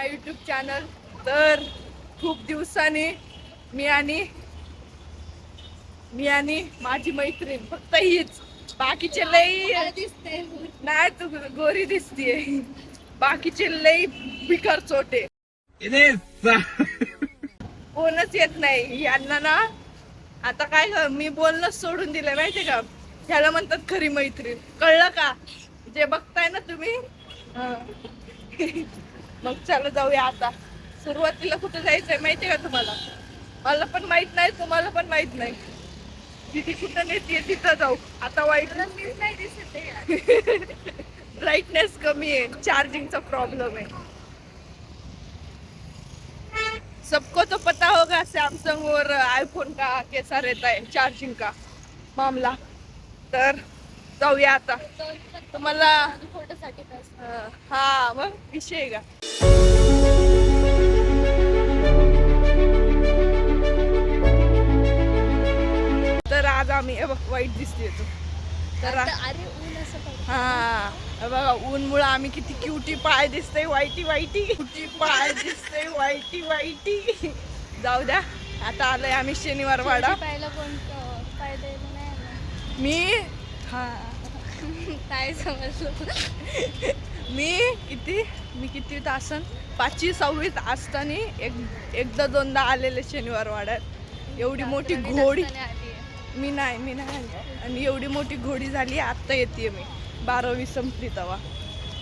माय YouTube channel. तर खूप दिवसांनी मी आणि माझी मैत्रीण, फक्त हीच, बाकीचे लई दिसते नाही, तू गोरी दिसतीये, बाकीचे लई बिकर चोटे, कोणच येत नाही यांना ना. आता काय मी बोलणं सोडून दिलं माहितीये का, ह्याला म्हणतात खरी मैत्रीण. कळलं का जे बघताय ना तुम्ही? मग चला जाऊया आता. सुरुवातीला कुठे जायचंय माहितीये का तुम्हाला? मला पण माहित नाही, तुम्हाला पण माहित नाही. तिथे कुठं नेते तिथं जाऊ. आता वाईट नाही दिसत. ब्राईटनेस कमी आहे, चार्जिंगचा प्रॉब्लेम आहे. सबको तो पता होगा सैमसंग और आईफोन का कैसा रहता है चार्जिंग का मामला. तर जाऊया आता. तुम्हाला फोटोसाठी हा मग विषय का. तर आज आम्ही वाईट दिसते तू तर अरे ऊन असं हा बघा, ऊन मुळे आम्ही किती क्युटी पाय दिसतंय, वाईटी वाईटी क्युटी पाय दिसतंय, वाईटी वाईटी. जाऊ द्या, आता आलोय आम्ही शनिवार वाडा. पाहायला कोण फायदा नाही मी हा काय समजलं. मी किती तासन 5वी 6वीत असताना एकदा दोनदा आलेले शनिवार वाड्यात. एवढी मोठी घोडी मी नाही आणि एवढी मोठी घोडी झाली आत्ता येते मी. 12वी संपली तेव्हा.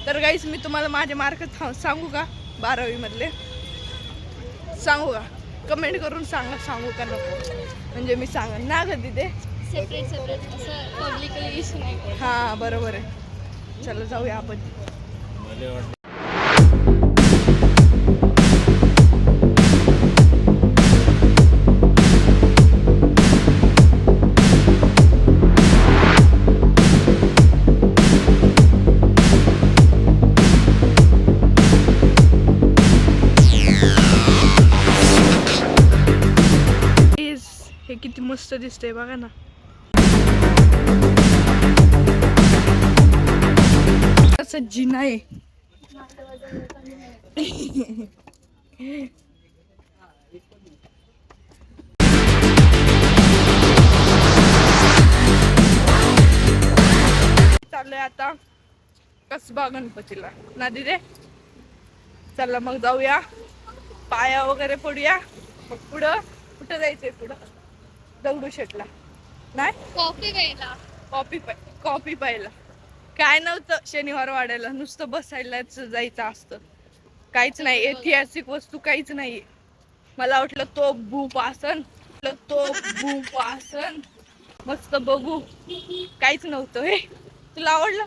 तर गाईस, मी तुम्हाला माझे मार्क सांगू का 12वी मधले? सांगू का? कमेंट करून सांगा, सांगू का नको, म्हणजे मी सांगेन ना कधी ते सेपरेट असं पब्लिकली इश्यू नाही. हा बरोबर आहे. चला जाऊया आपण. हे किती मस्त दिसतंय बघा ना. असं जिना आहे. चाललंय आता कसबा गणपतीला ना दिदे. चला मग जाऊया, पाया वगैरे पडूया. मग पुढं कुठं जायचंय? पुढं दगडूशेठला नाही, कॉफी प्यायला. काय नव्हतं शनिवार वाड्याला, नुसतं बसायलाच जायचं असतं. काहीच नाही, ऐतिहासिक वस्तू काहीच नाही. मला वाटलं तो भूप आसन मस्त बघू, काहीच नव्हतं. हे तुला आवडलं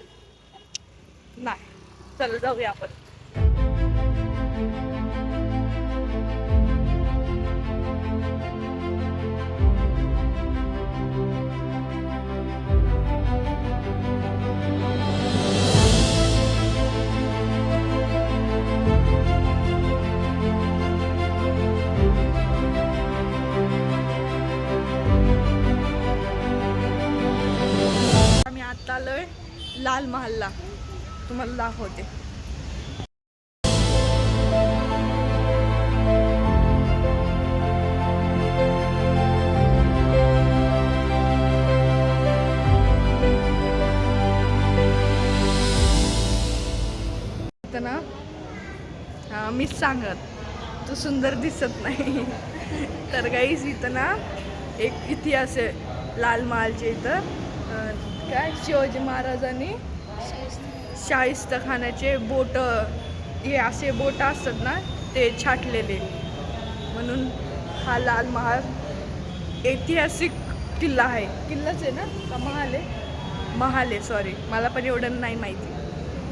नाही? चल जाऊया आपण. आम्ही आता आलोय लाल महालला, तुम्हाला दाखवते. ना हा मीच सांगत, तू सुंदर दिसत नाही. तर गाईस, इथं ना एक इतिहास आहे लाल महालच्या इथं. काय शिवाजी महाराजांनी शाहिस्तेखानाचे बोट, हे असे बोट असतात ना, ते छाटलेले, म्हणून हा लाल महाल ऐतिहासिक किल्ला आहे. किल्लाच आहे ना का महाल आहे? महाल आहे, सॉरी, मला पण एवढं नाही माहिती.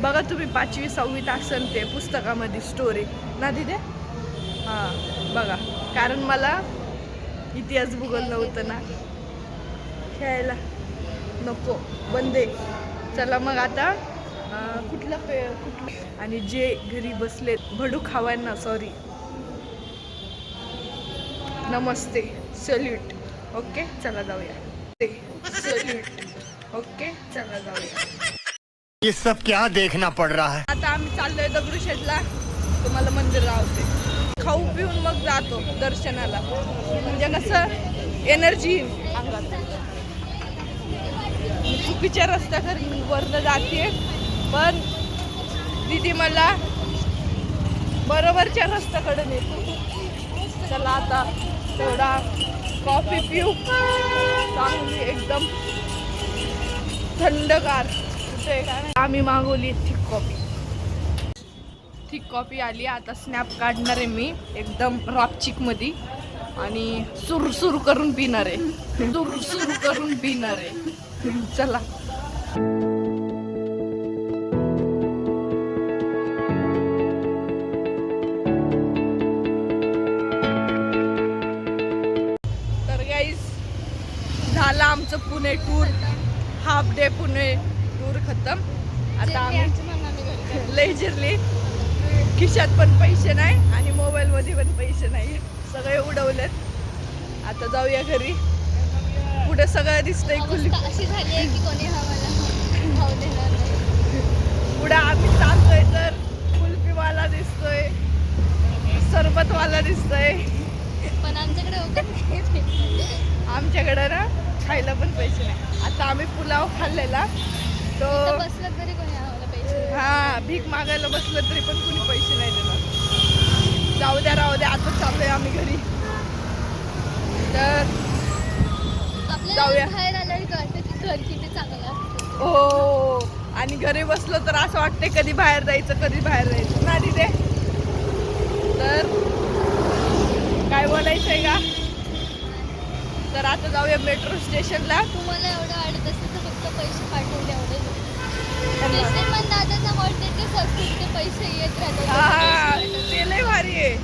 बघा तुम्ही 5वी 6वीत असेल ते पुस्तकामध्ये स्टोरी ना दिदे. हां बघा, कारण मला इतिहास भूगोल नव्हतं ना. खेळायला नको, बंदे. चला मग आता कुठलं आणि जे घरी बसलेत भडू खावांना सॉरी, नमस्ते, सल्यूट. ओके चला जाऊया. सल्यूट. ओके चला जाऊया. ये सब क्या देखना पड़ रहा है. आता आम्ही चाललोय दगडूशेठला. तुम्हाला मंदिर राहते. खाऊ पिऊन मग जातो दर्शनाला, म्हणजे कसं एनर्जी अंगात. चुकीच्या रस्त्यावरनं जाते, पण दीदी मला बरोबरच्या रस्त्याकडे नेते. चला आता थोडा कॉफी पिऊ, चांगली एकदम थंडगार. आम्ही मागवली थिक कॉफी आली. आता स्नॅप काढणार आहे मी एकदम रॉपचिक मध्ये आणि सुरू करून पिणार आहे. सुरू करून पिणार आहे. चला तर गाईज, झाला आमचं Pune tour. Half day Pune tour खतम. आता आम्ही लेजरली, खिशात पण पैसे नाही आणि मोबाईल मध्ये पण पैसे नाही, सगळे उडवलेत. आता जाऊया घरी. पुढे सगळं दिसतंय खुली. अशी झाली आहे की कोणी आम्हाला भाव देणार नाही. पुढे आम्ही चालतोय तर कुल्फीवाला दिसतोय, सरबतवाला दिसतोय, पण आमच्याकडे नाही. आमच्याकडे ना खायला पण पैसे नाही. आता आम्ही पुलाव खाल्लेला तो, बसलं तरी कोणी आम्हाला पैसे. हा, भीक मागायला बसलं तरी पण कुणी पैसे नाही देणार. जाऊ द्या, राहू द्या. आता चाललोय आम्ही घरी. तर आपल्याला जाऊया. बाहेर आल्यावर कळतं की घर किती चांगलं असतं. हो, आणि घरी बसलो तर असं वाटते कधी बाहेर जायचं, कधी बाहेर जायचं ना तिथे. तर काय बोलायचंय का? तर आता जाऊया मेट्रो स्टेशनला. तुम्हाला एवढं वाटत असेल तर फक्त पैसे पाठवले एवढे. पण दादाचा वाटते की सबस्क्रिप्ट पैसे येत हा, राहतात. ते लय भारी आहे.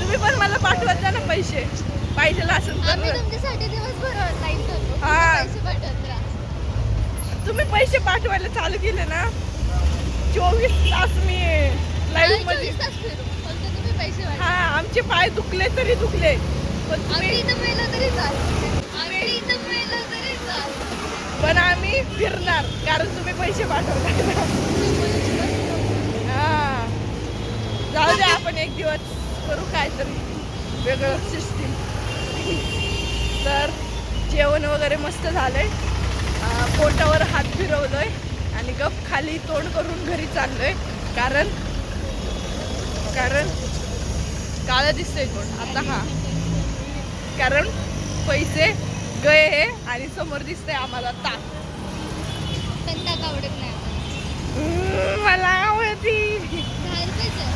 तुम्ही पण मला पाठवत जा ना पैसे, पाहिजे असेल आम्ही तर. तुमच्यासाठी दिवसभर ऑनलाईन करतो. हा. पैसे पाठवत राहा. तुम्ही पैसे पाठवायला चालू केले ना, 24 तास मी लाईव्ह मध्ये. 24 तास फिरू. फक्त तुम्ही पैसे हा, पाठवा. आमचे पाय दुखले तरी दुखले, पण आम्ही तुम्ही, इथं मेलं तरी चालेल. आम्ही इथं मेलं तरी चालेल. पण आम्ही फिरणार कारण तुम्ही पैसे पाठवणार. हा, जाऊ द्या. आपण एक दिवस करू काहीतरी वेगळं सिस्टीम. तर जेवण वगैरे मस्त झालंय. पोटावर हात फिरवलोय आणि गप खाली तोंड करून घरी चाललोय. कारण काळं दिसतंय तोंड आता. हा, कारण पैसे गए हे आणि समोर दिसतंय आम्हाला ताक. पण ताक आवडत नाही आम्हाला. मला आवडती. 10 रुपयाचं.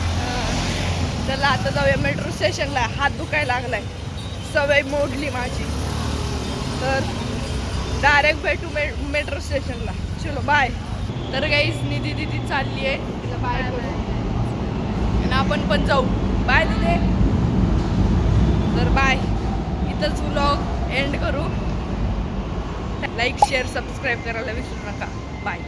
चला आता जाऊया मेट्रो स्टेशनला. हात दुखायला लागलाय, सवय मोडली माझी. तर डायरेक्ट भेटू मेट्रो स्टेशनला. चलो बाय. तर गाईज, निधी दिदी चालली आहे, तिला बाय करू आणि आपण पण जाऊ. बाय दिदे. तर बाय. इथंच व्लॉग एंड करू. लाईक शेअर सबस्क्राईब करायला विसरू नका. बाय.